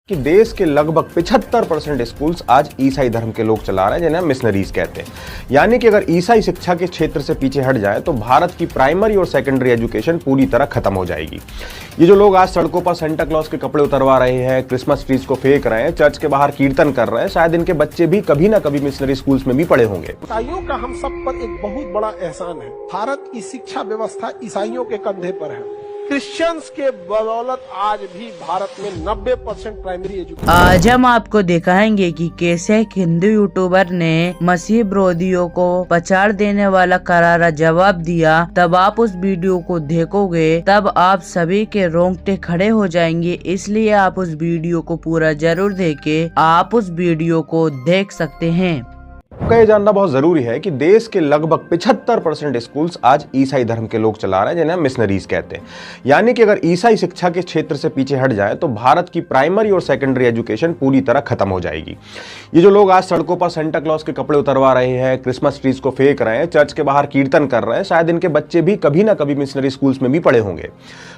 कि देश के लगभग 75% स्कूल्स आज ईसाई धर्म के लोग चला रहे हैं, जिन्हें मिशनरीज कहते हैं। यानी कि अगर ईसाई शिक्षा के क्षेत्र से पीछे हट जाए तो भारत की प्राइमरी और सेकेंडरी एजुकेशन पूरी तरह खत्म हो जाएगी। ये जो लोग आज सड़कों पर सेंटा क्लॉज के कपड़े उतरवा रहे हैं, क्रिसमस ट्रीज को फेंक रहे हैं, चर्च के बाहर कीर्तन कर रहे हैं, शायद इनके बच्चे भी कभी ना कभी मिशनरी स्कूल्स में भी पढ़े होंगे। ईसाइयों का हम सब पर एक बहुत बड़ा एहसान है। भारत की शिक्षा व्यवस्था ईसाइयों के कंधे पर है। क्रिश्चियंस के बदौलत आज भी भारत में 90% प्राइमरी एजुकेशन। आज हम आपको दिखाएंगे कि कैसे एक हिंदू यूट्यूबर ने मसीह विरोधियों को पछाड़ देने वाला करारा जवाब दिया। तब आप उस वीडियो को देखोगे तब आप सभी के रोंगटे खड़े हो जाएंगे, इसलिए आप उस वीडियो को पूरा जरूर देखें। आप उस वीडियो को देख सकते हैं। आपका ये जानना बहुत जरूरी है कि देश के लगभग 75% स्कूल्स आज ईसाई धर्म के लोग चला रहे हैं, जिन्हें मिशनरीज कहते हैं। यानी कि अगर ईसाई शिक्षा के क्षेत्र से पीछे हट जाए तो भारत की प्राइमरी और सेकेंडरी एजुकेशन पूरी तरह खत्म हो जाएगी। ये जो लोग आज सड़कों पर सेंटा क्लॉज के कपड़े उतरवा रहे हैं, क्रिसमस ट्रीज को फेंक रहे हैं, चर्च के बाहर कीर्तन कर रहे हैं, शायद इनके बच्चे भी कभी ना कभी मिशनरी स्कूल्स में भी पढ़े होंगे।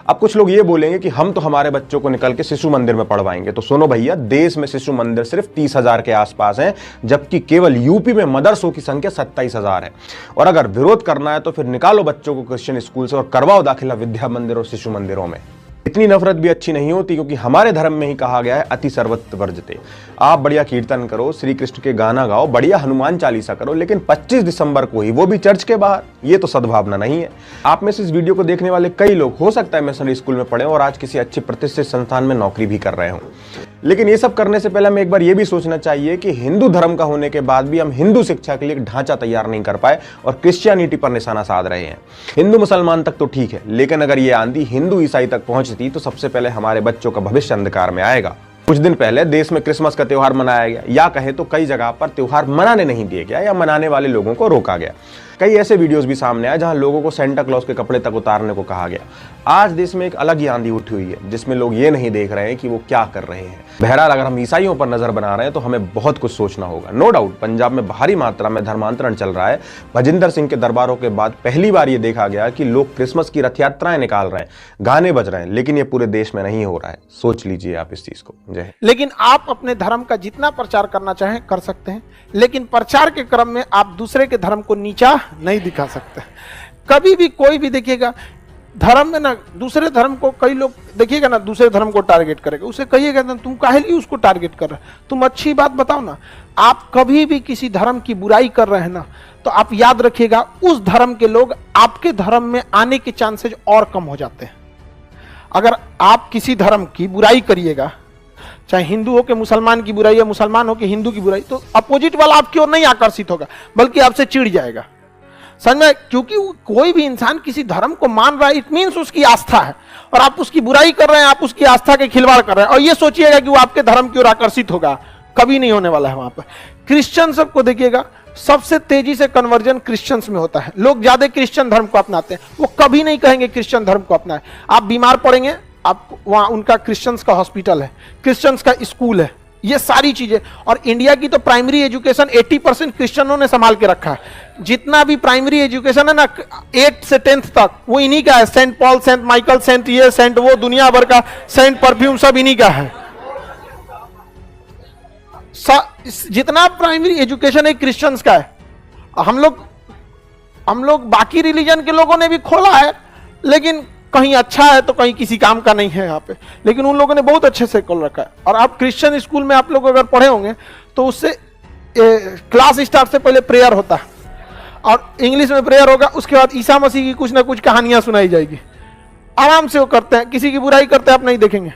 अब कुछ लोग ये बोलेंगे कि हम तो हमारे बच्चों को निकल के शिशु मंदिर में पढ़वाएंगे। तो सुनो भैया, देश में शिशु मंदिर सिर्फ 30,000 के आसपास है, जबकि केवल यूपी में मदरसों की संख्या 27,000 है। और अगर विरोध करना है तो फिर निकालो बच्चों को क्रिश्चियन स्कूल से और करवाओ दाखिला विद्या मंदिर और शिशु मंदिरों में। इतनी नफरत भी अच्छी नहीं होती, क्योंकि हमारे धर्म में ही कहा गया है अति सर्वत्र वर्जते। आप बढ़िया कीर्तन करो, श्री कृष्ण के गाना गाओ, बढ़िया हनुमान चालीसा करो, लेकिन 25 दिसंबर को ही, वो भी चर्च के बाहर, ये तो सद्भावना नहीं है। आप में से इस वीडियो को देखने वाले कई लोग हो सकता है मिशनरी स्कूल में पढ़े और आज किसी अच्छी प्रतिष्ठित संस्थान में नौकरी भी कर रहे हों। लेकिन ये सब करने से पहले हमें एक बार ये भी सोचना चाहिए कि हिंदू धर्म का होने के बाद भी हम हिंदू शिक्षा के लिए एक ढांचा तैयार नहीं कर पाए और क्रिश्चियनिटी पर निशाना साध रहे हैं। हिंदू मुसलमान तक तो ठीक है, लेकिन अगर ये आंधी हिंदू ईसाई तक पहुंचती तो सबसे पहले हमारे बच्चों का भविष्य अंधकार में आएगा। कुछ दिन पहले देश में क्रिसमस का त्योहार मनाया गया, या कहे तो कई जगह पर त्योहार मनाने नहीं दिया गया या मनाने वाले लोगों को रोका गया। कई ऐसे वीडियोस भी सामने आए जहां लोगों को सेंटा क्लॉज के कपड़े तक उतारने को कहा गया। आज देश में एक अलग ही आंधी उठी हुई है, जिसमें लोग ये नहीं देख रहे हैं कि वो क्या कर रहे हैं। बहरहाल, अगर हम ईसाइयों पर नजर बना रहे हैं तो हमें बहुत कुछ सोचना होगा। नो डाउट पंजाब में भारी मात्रा में धर्मांतरण चल रहा है। भजिंदर सिंह के दरबारों के बाद पहली बार ये देखा गया कि लोग क्रिसमस की रथ यात्राएं निकाल रहे हैं, गाने बज रहे हैं, लेकिन ये पूरे देश में नहीं हो रहा है। सोच लीजिए आप इस चीज को। जय। लेकिन आप अपने धर्म का जितना प्रचार करना चाहें कर सकते हैं, लेकिन प्रचार के क्रम में आप दूसरे के धर्म को नीचा नहीं दिखा सकते। कभी भी कोई भी देखिएगा धर्म में ना, दूसरे धर्म को कई लोग देखिएगा ना, दूसरे धर्म को टारगेट करेगा। उसे कहिएगा ना, तुम काहे लिए उसको टारगेट कर रहे हो, तुम अच्छी बात बताओ ना। आप कभी भी किसी धर्म की बुराई कर रहे हैं ना, तो आप याद रखिएगा उस धर्म के लोग आपके धर्म में आने के चांसेज और कम हो जाते हैं। अगर आप किसी धर्म की बुराई करिएगा, चाहे हिंदू हो के मुसलमान की बुराई या मुसलमान हो के हिंदू की बुराई, तो अपोजिट वाला आपकी ओर नहीं आकर्षित होगा, बल्कि आपसे चिढ़ जाएगा। समझ में? क्योंकि कोई भी इंसान किसी धर्म को मान रहा है, इट मीन्स उसकी आस्था है, और आप उसकी बुराई कर रहे हैं, आप उसकी आस्था के खिलवाड़ कर रहे हैं, और ये सोचिएगा कि वो आपके धर्म की ओर आकर्षित होगा, कभी नहीं होने वाला है। वहां पर क्रिश्चियन सबको देखिएगा, सबसे तेजी से कन्वर्जन क्रिश्चियंस में होता है। लोग ज्यादा क्रिश्चियन धर्म को अपनाते हैं, वो कभी नहीं कहेंगे क्रिश्चियन धर्म को अपनाए। आप बीमार पड़ेंगे, आप वहां उनका क्रिश्चियंस का हॉस्पिटल है, क्रिश्चियंस का स्कूल है, ये सारी चीजें। और इंडिया की तो प्राइमरी एजुकेशन 80% क्रिश्चियनों ने संभाल के रखा है। जितना भी प्राइमरी एजुकेशन है ना, 8 से 10th तक, वो इन्हीं का है। Saint Paul, Saint Michael, Saint ये, सेंट वो, दुनिया भर का सेंट परफ्यूम सब इन्हीं का है। जितना प्राइमरी एजुकेशन है क्रिश्चियंस का है। हम लोग बाकी रिलीजन के लोगों ने भी खोला है, लेकिन कहीं अच्छा है तो कहीं किसी काम का नहीं है यहाँ पे, लेकिन उन लोगों ने बहुत अच्छे से खोल रखा है। और आप क्रिश्चियन स्कूल में आप लोग अगर पढ़े होंगे तो उससे क्लास स्टार्ट से पहले प्रेयर होता है, और इंग्लिश में प्रेयर होगा, उसके बाद ईसा मसीह की कुछ ना कुछ कहानियां सुनाई जाएगी। आराम से वो करते हैं, किसी की बुराई करते हैं आप नहीं देखेंगे।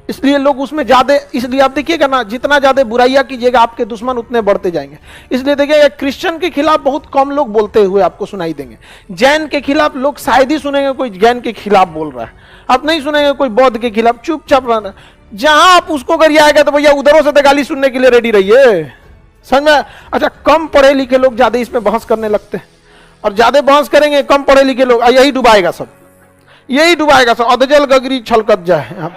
इसलिए लोग उसमें ज्यादा, इसलिए आप देखिएगा ना, जितना ज्यादा बुराइयां कीजिएगा आपके दुश्मन उतने बढ़ते जाएंगे। इसलिए देखिएगा क्रिश्चियन के खिलाफ बहुत कम लोग बोलते हुए आपको सुनाई देंगे। जैन के खिलाफ लोग शायद ही सुनेंगे कोई जैन के खिलाफ बोल रहा है, आप नहीं सुनेंगे कोई बौद्ध के खिलाफ। चुपचाप रहना, जहां आप उसको गरियाएगा तो भैया उधरों से तो गाली सुनने के लिए रेडी रहिए। समझ में? अच्छा, कम पढ़े लिखे लोग ज्यादा इसमें बहस करने लगते हैं, और ज्यादा बहस करेंगे कम पढ़े लिखे लोग, यही डुबाएगा सब, यही डुबाएगा सब। अधजल गगरी छलकत जाए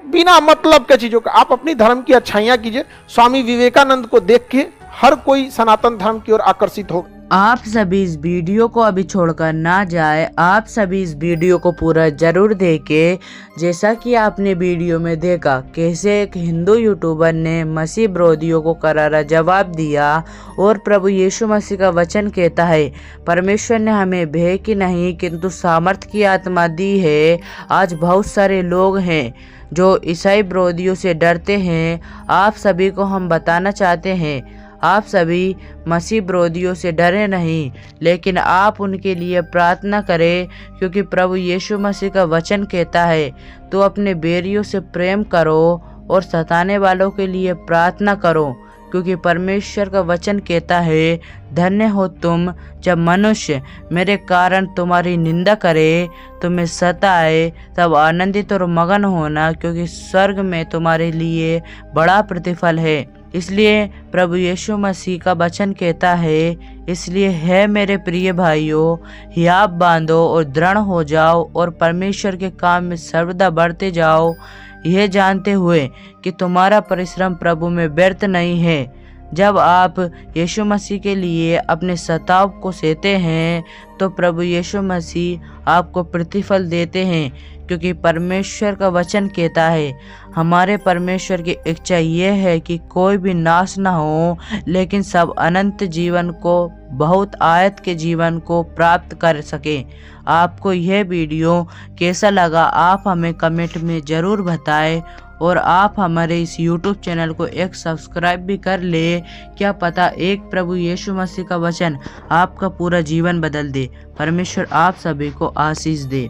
बिना मतलब के चीजों का। आप अपनी धर्म की अच्छाइयां कीजिए। स्वामी विवेकानंद को देख के हर कोई सनातन धर्म की ओर आकर्षित हो। आप सभी इस वीडियो को अभी छोड़कर ना जाए, आप सभी इस वीडियो को पूरा जरूर देखें। जैसा कि आपने वीडियो में देखा कैसे एक हिंदू यूट्यूबर ने मसीह विरोधियों को करारा जवाब दिया और प्रभु यीशु मसीह का वचन कहता है, परमेश्वर ने हमें भय की नहीं किंतु सामर्थ की आत्मा दी है। आज बहुत सारे लोग हैं जो ईसाई विरोधियों से डरते हैं। आप सभी को हम बताना चाहते हैं, आप सभी मसीह विरोधियों से डरे नहीं, लेकिन आप उनके लिए प्रार्थना करें, क्योंकि प्रभु यीशु मसीह का वचन कहता है, तो अपने बैरियों से प्रेम करो और सताने वालों के लिए प्रार्थना करो, क्योंकि परमेश्वर का वचन कहता है, धन्य हो तुम जब मनुष्य मेरे कारण तुम्हारी निंदा करे, तुम्हें सताए, तब आनंदित और मगन होना, क्योंकि स्वर्ग में तुम्हारे लिए बड़ा प्रतिफल है। इसलिए प्रभु यीशु मसीह का वचन कहता है, इसलिए है मेरे प्रिय भाइयों, हियाव बांधो और दृढ़ हो जाओ और परमेश्वर के काम में सर्वदा बढ़ते जाओ, यह जानते हुए कि तुम्हारा परिश्रम प्रभु में व्यर्थ नहीं है। जब आप यीशु मसीह के लिए अपने सताव को सहते हैं तो प्रभु यीशु मसीह आपको प्रतिफल देते हैं, क्योंकि परमेश्वर का वचन कहता है, हमारे परमेश्वर की इच्छा यह है कि कोई भी नाश न हो, लेकिन सब अनंत जीवन को, बहुत आयत के जीवन को प्राप्त कर सके। आपको यह वीडियो कैसा लगा आप हमें कमेंट में ज़रूर बताएं, और आप हमारे इस YouTube चैनल को एक सब्सक्राइब भी कर ले। क्या पता एक प्रभु यीशु मसीह का वचन आपका पूरा जीवन बदल दे। परमेश्वर आप सभी को आशीष दे।